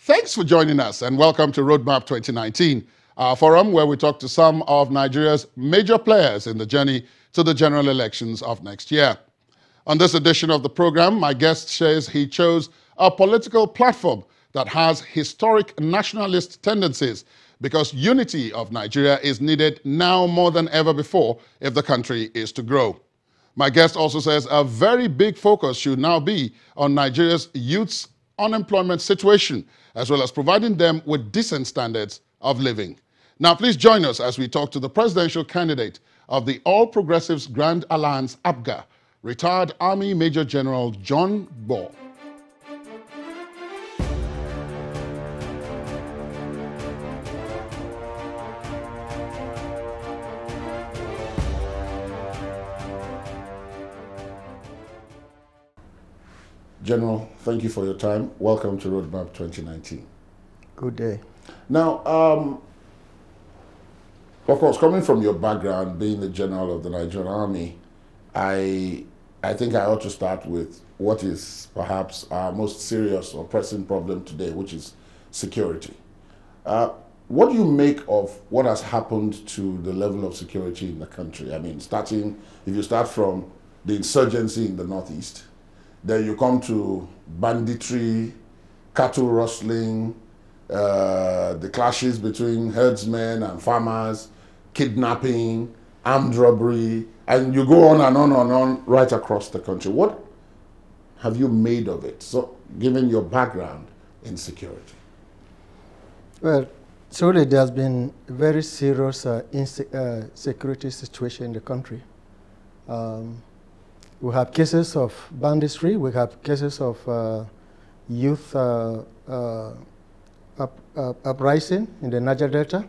Thanks for joining us and welcome to Roadmap 2019, our forum where we talk to some of Nigeria's major players in the journey to the general elections of next year. On this edition of the program, my guest says he chose a political platform that has historic nationalist tendencies because unity of Nigeria is needed now more than ever before if the country is to grow. My guest also says a very big focus should now be on Nigeria's youth's unemployment situation, as well as providing them with decent standards of living. Now, please join us as we talk to the presidential candidate of the All Progressives Grand Alliance, APGA, retired Army Major General John Ball. General, thank you for your time. Welcome to Roadmap 2019. Good day. Now, of course, coming from your background, being the general of the Nigerian Army, I think I ought to start with what is perhaps our most serious or pressing problem today, which is security. What do you make of what has happened to the level of security in the country? I mean, if you start from the insurgency in the Northeast, then you come to banditry, cattle rustling, the clashes between herdsmen and farmers, kidnapping, armed robbery, and you go on and on and on right across the country. What have you made of it, so given your background in security? Well, surely there has been a very serious security situation in the country. We have cases of banditry, we have cases of youth uprising in the Niger Delta,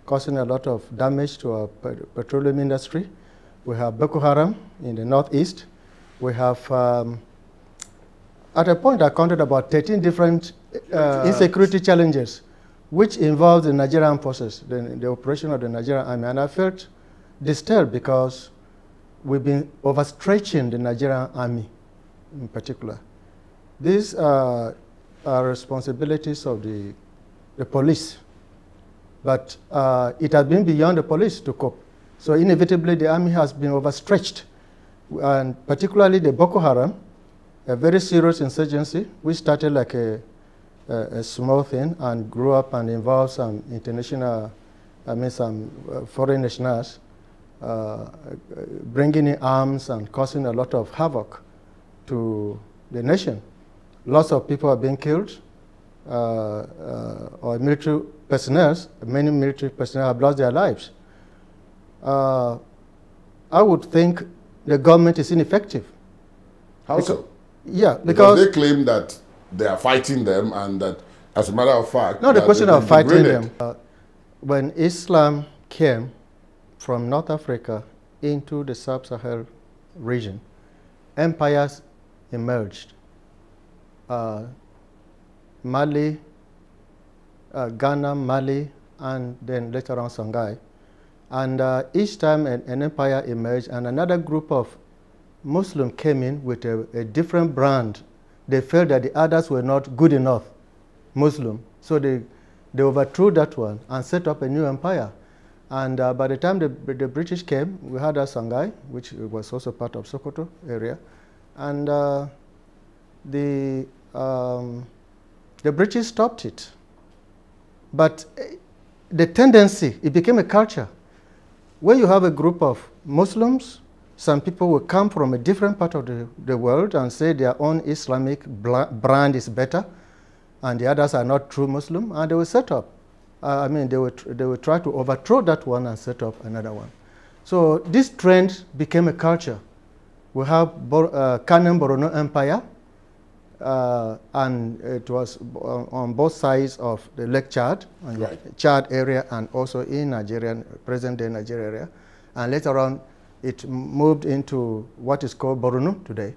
causing a lot of damage to our petroleum industry. We have Boko Haram in the Northeast. We have, at a point, I counted about 13 different insecurity challenges, which involve the Nigerian forces, the operation of the Nigerian Army. And I felt disturbed because we've been overstretching the Nigerian Army in particular. These are responsibilities of the police, but it has been beyond the police to cope. So inevitably the Army has been overstretched, and particularly the Boko Haram, a very serious insurgency, which started like a small thing and grew up and involved some international, some foreign nationals, bringing in arms and causing a lot of havoc to the nation. Lots of people are being killed, or military personnel, many military personnel have lost their lives. I would think the government is ineffective. How so? Yeah, because they claim that they are fighting them and that, as a matter of fact, not the question of fighting them. When Islam came from North Africa into the sub-Sahel region, empires emerged. Mali, Ghana, Mali, and then later on Songhai. And each time an empire emerged and another group of Muslims came in with a different brand, they felt that the others were not good enough Muslim. So they overthrew that one and set up a new empire. And by the time the British came, we had a Songhai, which was also part of Sokoto area. And the British stopped it. But the tendency, it became a culture. When you have a group of Muslims, some people will come from a different part of the world and say their own Islamic brand is better, and the others are not true Muslim, and they will set up. They will try to overthrow that one and set up another one. So this trend became a culture. We have Kanem Borno Empire, and it was on both sides of the Lake Chad, right. Chad area, and also in Nigeria, present-day Nigeria area. And later on, it moved into what is called Borno today.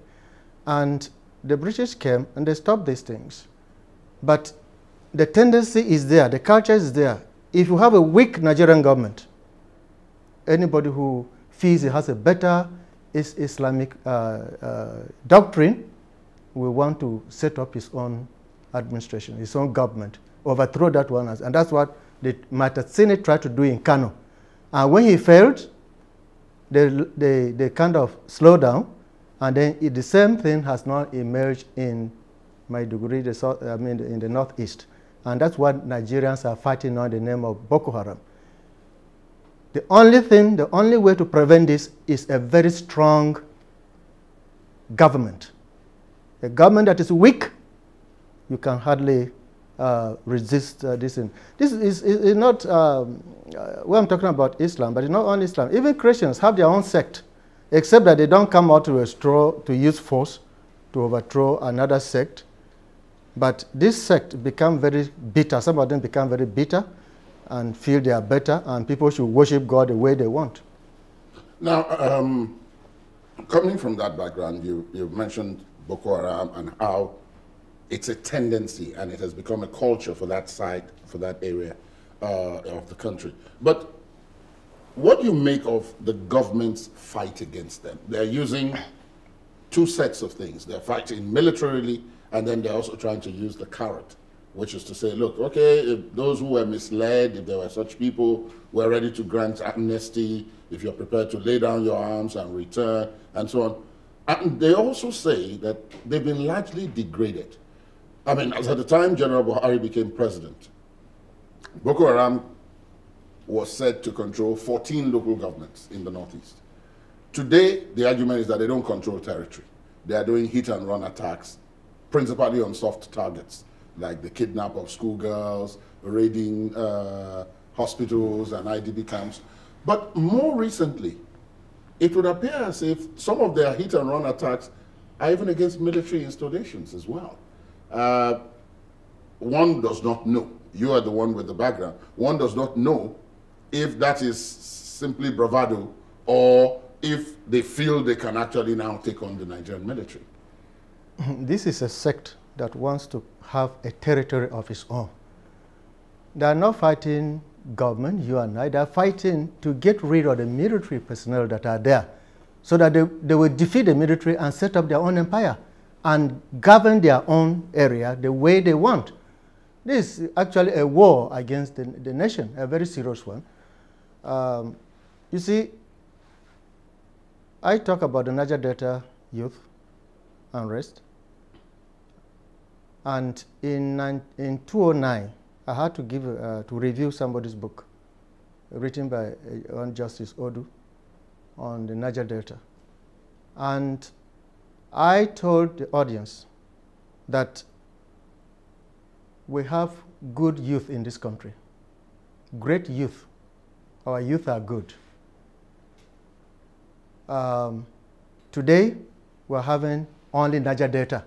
And the British came and they stopped these things. But the tendency is there, the culture is there. If you have a weak Nigerian government, anybody who feels he has a better Islamic doctrine will want to set up his own administration, his own government. overthrow that one. And that's what the Matasini tried to do in Kano. And when he failed, they kind of slowed down. And then the same thing has now emerged in Maiduguri, in the northeast. And that's what Nigerians are fighting on, the name of Boko Haram. The only way to prevent this is a very strong government. A government that is weak, you can hardly resist this. This is not, well, I'm talking about Islam, but it's not only Islam. Even Christians have their own sect, except that they don't come out to use force to overthrow another sect. But this sect become very bitter. Some of them become very bitter and feel they are better, and people should worship God the way they want. Now, coming from that background, you mentioned Boko Haram and how it's a tendency and it has become a culture for that side, for that area of the country. But what do you make of the government's fight against them? They're using two sets of things. They're fighting militarily, and then they're also trying to use the carrot, which is to say, look, okay, if those who were misled, if there were such people, we're ready to grant amnesty, if you're prepared to lay down your arms and return, and so on. And they also say that they've been largely degraded. I mean, as at the time General Buhari became president, Boko Haram was said to control 14 local governments in the northeast. Today, the argument is that they don't control territory. They are doing hit-and-run attacks, principally on soft targets, like the kidnap of schoolgirls, raiding hospitals and IDP camps. But more recently, it would appear as if some of their hit-and-run attacks are even against military installations as well. One does not know. You are the one with the background. One does not know if that is simply bravado or if they feel they can actually now take on the Nigerian military. This is a sect that wants to have a territory of its own. They are not fighting government, you and I. They are fighting to get rid of the military personnel that are there so that they will defeat the military and set up their own empire and govern their own area the way they want. This is actually a war against the nation, a very serious one. You see, I talk about the Niger Delta youth unrest. And in 2009, I had to to review somebody's book written by one Justice Odu on the Niger Delta. And I told the audience that we have good youth in this country, great youth. Our youth are good. Today, we're having only Niger Delta,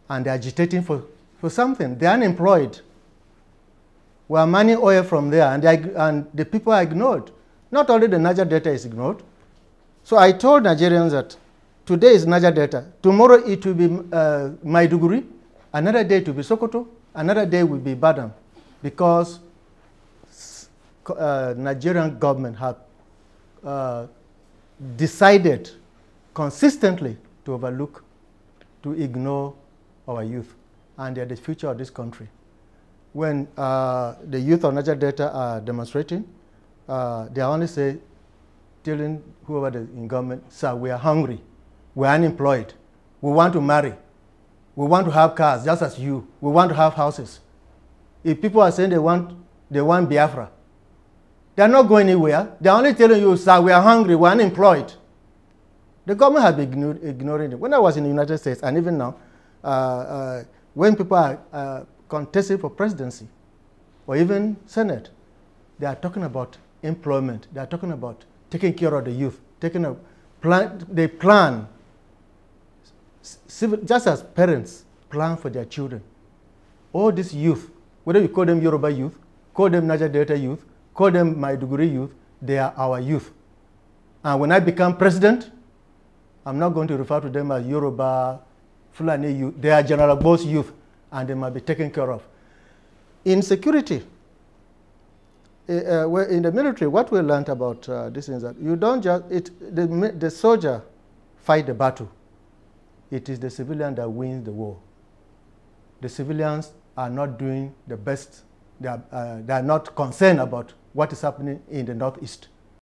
and they're agitating for something. They're unemployed. We're mining oil from there, and the people are ignored. Not only the Niger Delta is ignored. So I told Nigerians that today is Niger Delta. Tomorrow it will be Maiduguri. Another day it will be Sokoto. Another day will be Badam. Because Nigerian government have decided consistently to overlook, to ignore our youth. And they're the future of this country. When the youth of Niger Delta are demonstrating, they only say, telling whoever is in government, sir, we are hungry, we are unemployed, we want to marry, we want to have cars just as you, we want to have houses. If people are saying they want Biafra, they are not going anywhere. They are only telling you, sir, we are hungry, we are unemployed. The government has been ignoring it. When I was in the United States, and even now, when people are contesting for presidency or even Senate, they are talking about employment. They are talking about taking care of the youth. They plan, just as parents plan for their children. All these youth, whether you call them Yoruba youth, call them Niger Delta youth, call them Maiduguri youth, they are our youth. And when I become president, I'm not going to refer to them as Yoruba, Fulani youth. They are General Boss youth, and they must be taken care of. In security, in the military, what we learned about this is that you don't just, the soldier fight the battle. It is the civilian that wins the war. The civilians are not doing the best. They are not concerned about what is happening in the Northeast.